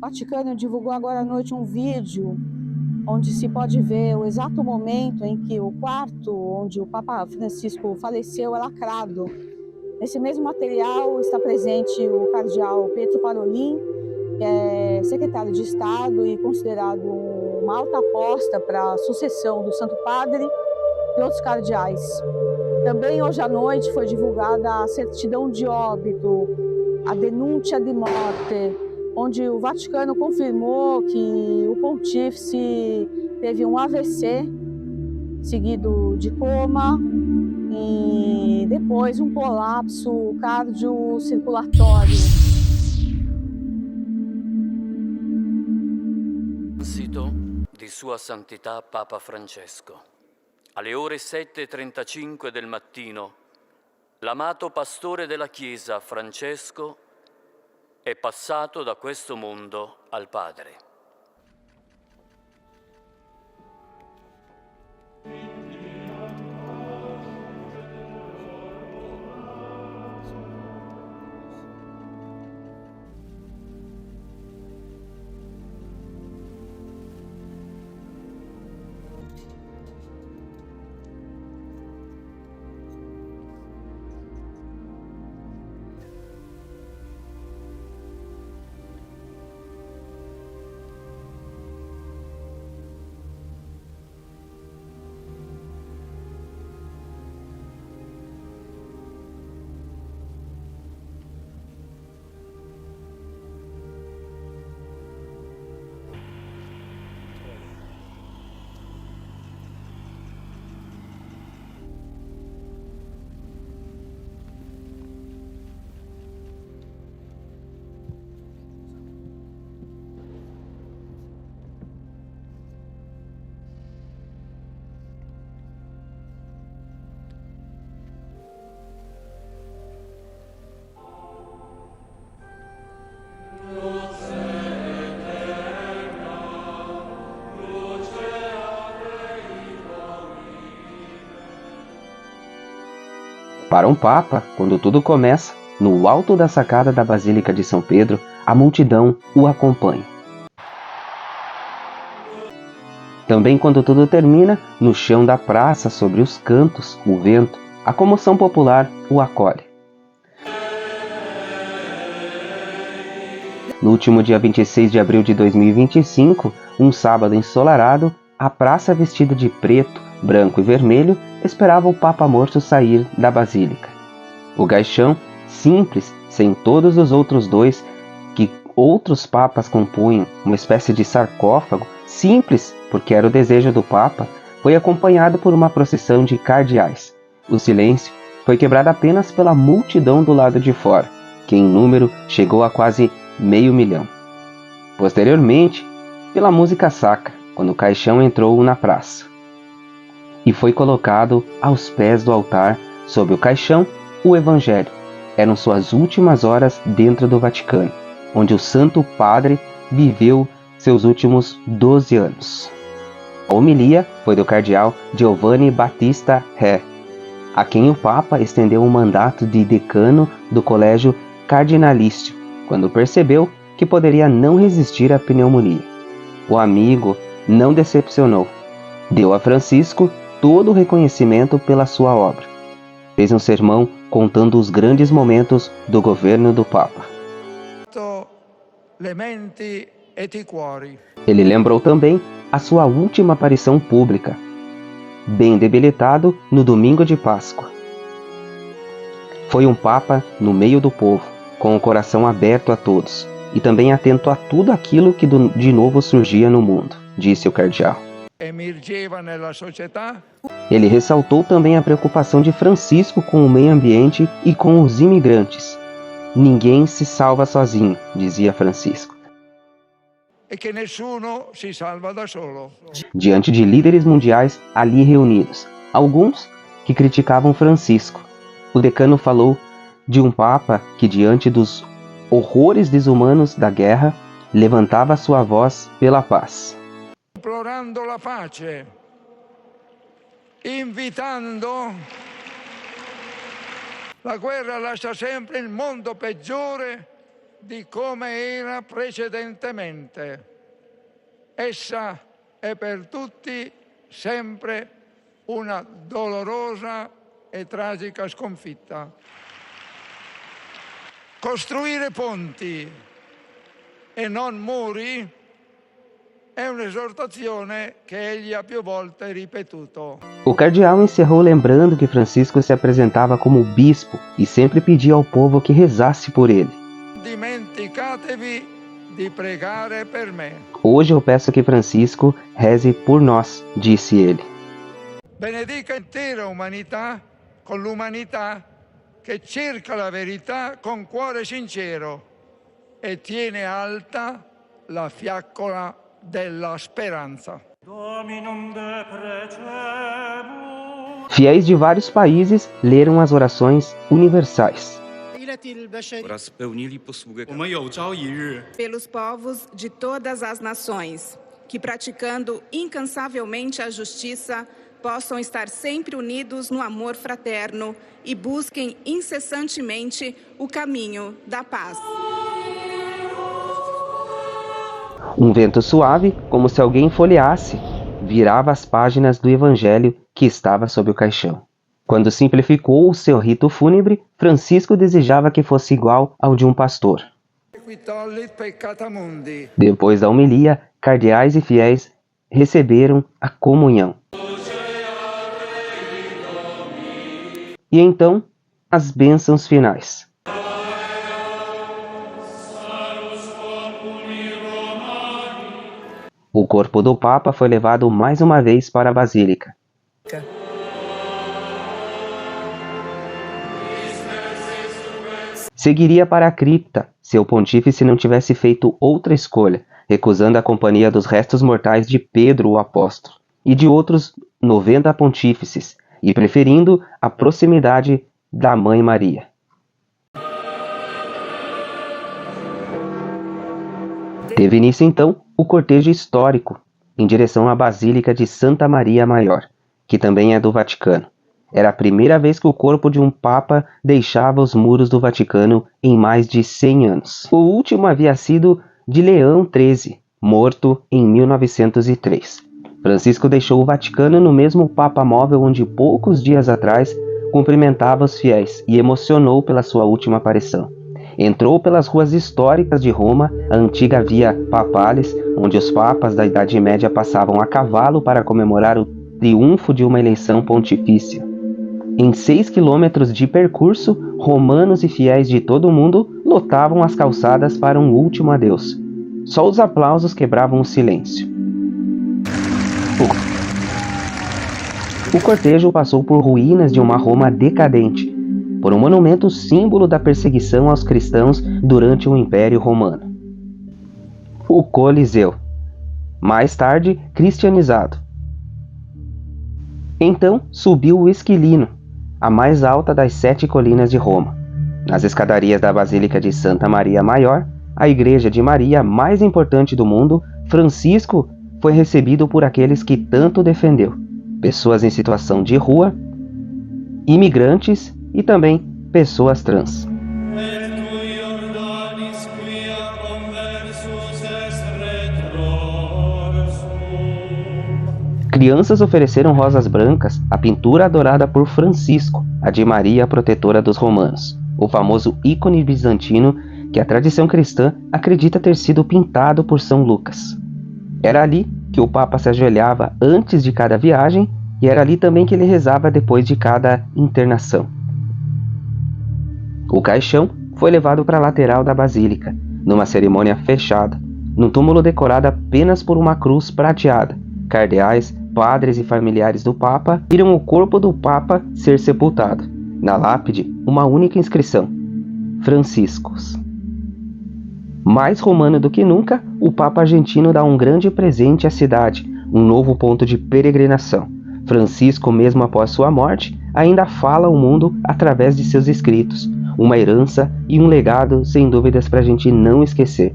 O Vaticano divulgou agora à noite um vídeo onde se pode ver o exato momento em que o quarto onde o Papa Francisco faleceu é lacrado. Nesse mesmo material está presente o cardeal Pietro Parolin, que é secretário de Estado e considerado uma alta aposta para a sucessão do Santo Padre e outros cardeais. Também hoje à noite foi divulgada a certidão de óbito, a denúncia de morte, onde o Vaticano confirmou que o pontífice teve um AVC, seguido de coma, e depois um colapso cardiocirculatório. Transito di Sua Santità Papa Francesco. Alle ore 7:35 del mattino l'amato pastore della Chiesa, Francesco, è passato da questo mondo al Padre. Para um papa, quando tudo começa, no alto da sacada da Basílica de São Pedro, a multidão o acompanha. Também quando tudo termina, no chão da praça, sobre os cantos, o vento, a comoção popular o acolhe. No último dia 26 de abril de 2025, um sábado ensolarado, a praça vestida de preto, branco e vermelho esperava o Papa morto sair da Basílica. O caixão, simples, sem todos os outros dois que outros papas compunham, uma espécie de sarcófago, simples porque era o desejo do Papa, foi acompanhado por uma procissão de cardeais. O silêncio foi quebrado apenas pela multidão do lado de fora, que em número chegou a quase 500 mil. Posteriormente, pela música sacra, quando o caixão entrou na praça e foi colocado aos pés do altar, sob o caixão, o Evangelho. Eram suas últimas horas dentro do Vaticano, onde o Santo Padre viveu seus últimos 12 anos. A homilia foi do cardeal Giovanni Battista Re, a quem o Papa estendeu o mandato de decano do Colégio Cardinalício, quando percebeu que poderia não resistir à pneumonia. O amigo não decepcionou. Deu a Francisco todo o reconhecimento pela sua obra. Fez um sermão contando os grandes momentos do governo do Papa. Ele lembrou também a sua última aparição pública, bem debilitado no domingo de Páscoa. Foi um Papa no meio do povo, com o coração aberto a todos, e também atento a tudo aquilo que de novo surgia no mundo, disse o cardeal. Ele ressaltou também a preocupação de Francisco com o meio ambiente e com os imigrantes. Ninguém se salva sozinho, dizia Francisco. Diante de líderes mundiais ali reunidos, alguns que criticavam Francisco, o decano falou de um Papa que, diante dos horrores desumanos da guerra, levantava sua voz pela paz. Implorando la pace, invitando la guerra lascia sempre il mondo peggiore di come era precedentemente. Essa è per tutti sempre una dolorosa e tragica sconfitta. Costruire ponti e non muri è un'esortazione che egli ha più volte ripetuto. O cardeal encerrou lembrando que Francisco se apresentava como bispo e sempre pedia ao povo que rezasse por ele. Dimenticatevi di pregare per me. Hoje eu peço que Francisco reze por nós, disse ele. Benedica intera umanità con l'umanità che cerca la verità con cuore sincero e tiene alta la fiaccola della speranza. Fiéis de vários países leram as orações universais. Pelos povos de todas as nações, que praticando incansavelmente a justiça, possam estar sempre unidos no amor fraterno e busquem incessantemente o caminho da paz. Um vento suave, como se alguém folheasse, virava as páginas do Evangelho que estava sob o caixão. Quando simplificou o seu rito fúnebre, Francisco desejava que fosse igual ao de um pastor. Depois da homilia, cardeais e fiéis receberam a comunhão. E então, as bênçãos finais. O corpo do Papa foi levado mais uma vez para a Basílica. Seguiria para a cripta, se o pontífice não tivesse feito outra escolha, recusando a companhia dos restos mortais de Pedro o Apóstolo e de outros 90 pontífices, e preferindo a proximidade da Mãe Maria. Teve início então o cortejo histórico, em direção à Basílica de Santa Maria Maior, que também é do Vaticano. Era a primeira vez que o corpo de um Papa deixava os muros do Vaticano em mais de 100 anos. O último havia sido de Leão XIII, morto em 1903. Francisco deixou o Vaticano no mesmo Papa móvel onde poucos dias atrás cumprimentava os fiéis e emocionou pela sua última aparição. Entrou pelas ruas históricas de Roma, a antiga Via Papalis, onde os papas da Idade Média passavam a cavalo para comemorar o triunfo de uma eleição pontifícia. Em 6 quilômetros de percurso, romanos e fiéis de todo o mundo lotavam as calçadas para um último adeus. Só os aplausos quebravam o silêncio. O cortejo passou por ruínas de uma Roma decadente, por um monumento símbolo da perseguição aos cristãos durante o Império Romano. O Coliseu, mais tarde cristianizado. Então subiu o Esquilino, a mais alta das 7 colinas de Roma. Nas escadarias da Basílica de Santa Maria Maior, a igreja de Maria mais importante do mundo, Francisco foi recebido por aqueles que tanto defendeu: pessoas em situação de rua, imigrantes e também pessoas trans. Crianças ofereceram rosas brancas à pintura adorada por Francisco, a de Maria, protetora dos romanos, o famoso ícone bizantino que a tradição cristã acredita ter sido pintado por São Lucas. Era ali que o Papa se ajoelhava antes de cada viagem e era ali também que ele rezava depois de cada internação. O caixão foi levado para a lateral da Basílica, numa cerimônia fechada, num túmulo decorado apenas por uma cruz prateada. Cardeais, padres e familiares do Papa viram o corpo do Papa ser sepultado. Na lápide, uma única inscrição: Franciscos. Mais romano do que nunca, o Papa argentino dá um grande presente à cidade, um novo ponto de peregrinação. Francisco, mesmo após sua morte, ainda fala ao mundo através de seus escritos, uma herança e um legado sem dúvidas para a gente não esquecer.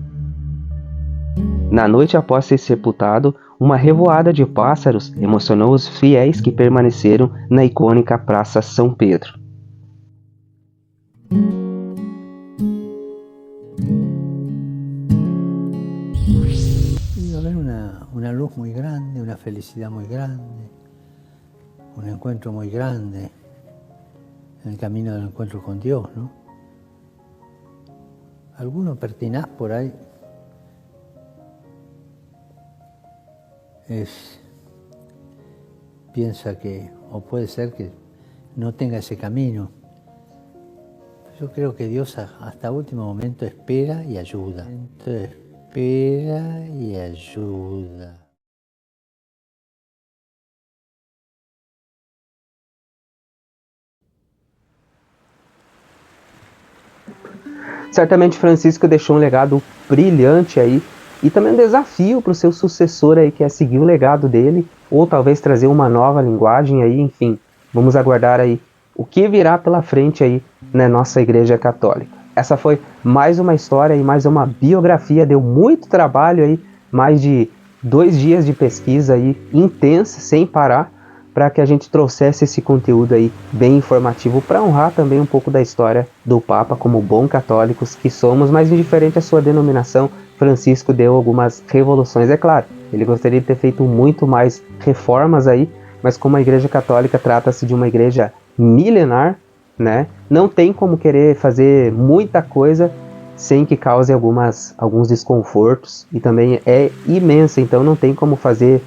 Na noite após ser sepultado, uma revoada de pássaros emocionou os fiéis que permaneceram na icônica Praça São Pedro. Una luz muy grande, una felicidad muy grande, un encuentro muy grande en el camino del encuentro con Dios, ¿no? Alguno pertinaz por ahí piensa que, o puede ser que no tenga ese camino. Yo creo que Dios hasta último momento espera y ayuda. Espera y ayuda. Certamente Francisco deixou um legado brilhante aí e também um desafio para o seu sucessor aí, que é seguir o legado dele, ou talvez trazer uma nova linguagem aí, enfim, vamos aguardar aí o que virá pela frente aí na nossa Igreja Católica. Essa foi mais uma história e mais uma biografia, deu muito trabalho aí, mais de 2 dias de pesquisa aí, intensa, sem parar, para que a gente trouxesse esse conteúdo aí bem informativo, para honrar também um pouco da história do Papa, como bons católicos que somos, mas indiferente à sua denominação, Francisco deu algumas revoluções. É claro, ele gostaria de ter feito muito mais reformas aí, mas como a Igreja Católica trata-se de uma igreja milenar, né, não tem como querer fazer muita coisa sem que cause alguns desconfortos, e também é imensa, então não tem como fazer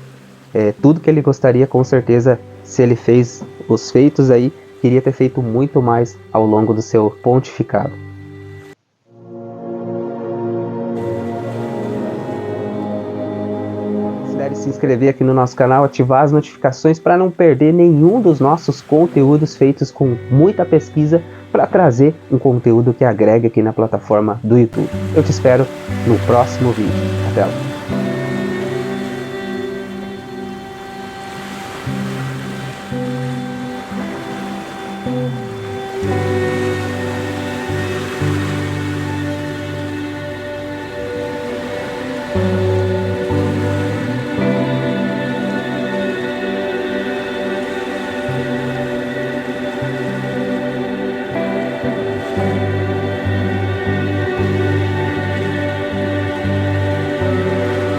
tudo que ele gostaria. Com certeza, se ele fez os feitos aí, queria ter feito muito mais ao longo do seu pontificado. Considere se inscrever aqui no nosso canal, ativar as notificações para não perder nenhum dos nossos conteúdos feitos com muita pesquisa para trazer um conteúdo que agrega aqui na plataforma do YouTube. Eu te espero no próximo vídeo. Até lá!